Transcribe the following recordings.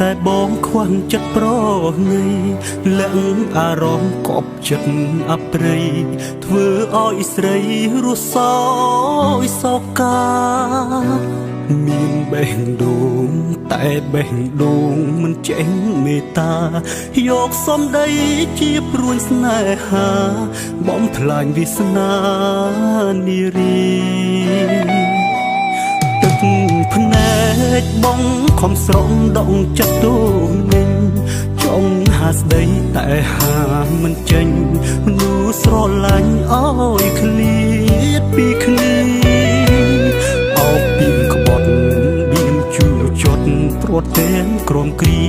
តែបងខ្វះចិត្តប្រងៃលាក់អារម្មណ៍កប់ចិត្តអប្រិយធ្វើឲ្យស្រីរស់សោយសោកាមានបេះដូងតែបេះដូងមិនចេញមេត្តាយកសំដីជាព្រួយស្នេហាបំផ្លាញវាសនានារីទឹកភ្នែកបងខំស្រង់ដងចិត្តទូនឹងចង់ហាស្ដីតែហាមិនចេញមនុស្សស្រឡាញ់អើយឃ្លាតពីគ្នាអោបពីក្បត់បៀមជួចត់ព្រួតទាំងក្រមគ្រី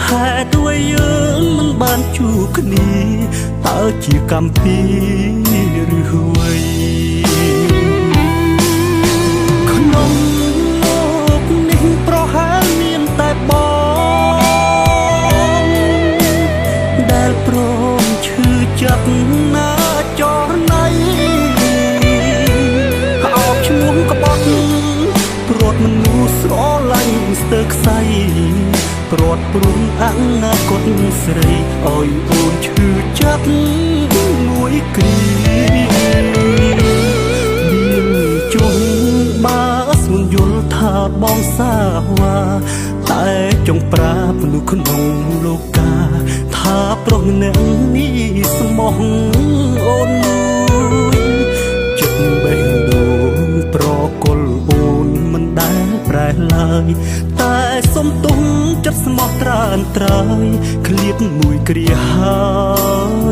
ហេតុអ្វីយើងមិនបានជួបគ្នាតើជាកម្មពីឬអ្វីក្នុងលោកនេះប្រហែលមានតែបងដែលព្រមឈឺចិត្តណាចរណៃអោបឈ្មោះក្បត់ព្រួតមនុស្សស្រឡាញ់ស្ទើរខ្សែព្រាត់ព្រួងអនាគតស្រីឲ្យអូនឈឺចិត្តមួយគ្រាមានជុំបាស្មុនយល់ថាបងសាវ៉ាតែចង់ប្រាប់មនុស្សក្នុងលោកកាថាប្រុសម្នាក់នេះស្មោះអូនមួយចិត្តបេះដូងប្រកុលអូនមិនដែលប្រែឡើយតែសុំទុំចិត្តស្មោះត្រានត្រើយឃ្លាតមួយគ្រាហើ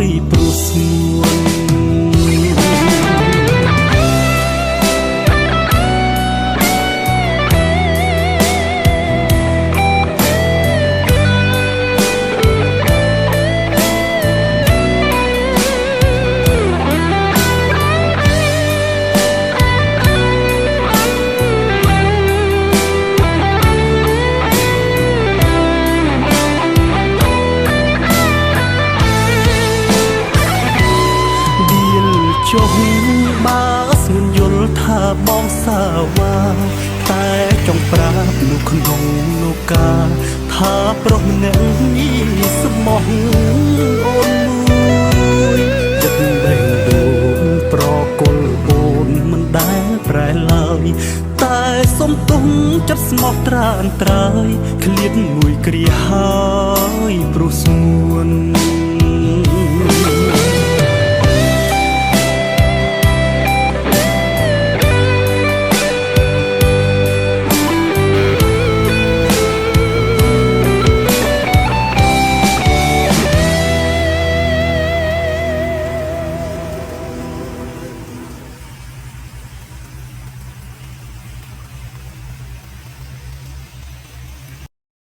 យព្រោះស្មួនចុះបាស្មិនយល់ថាបងសាវ៉ាតែចង់ប្រាប់នៅក្នុងលោកកាថាប្រុសម្នាក់នេះស្មោះអូនមួយចិត្តបេះដូងប្រកុលអូនមិនដែលប្រែឡើយតែសុំទុំចិត្តស្មោះត្រានត្រើយឃ្លាតមួយគ្រាហើយព្រោះស្មួន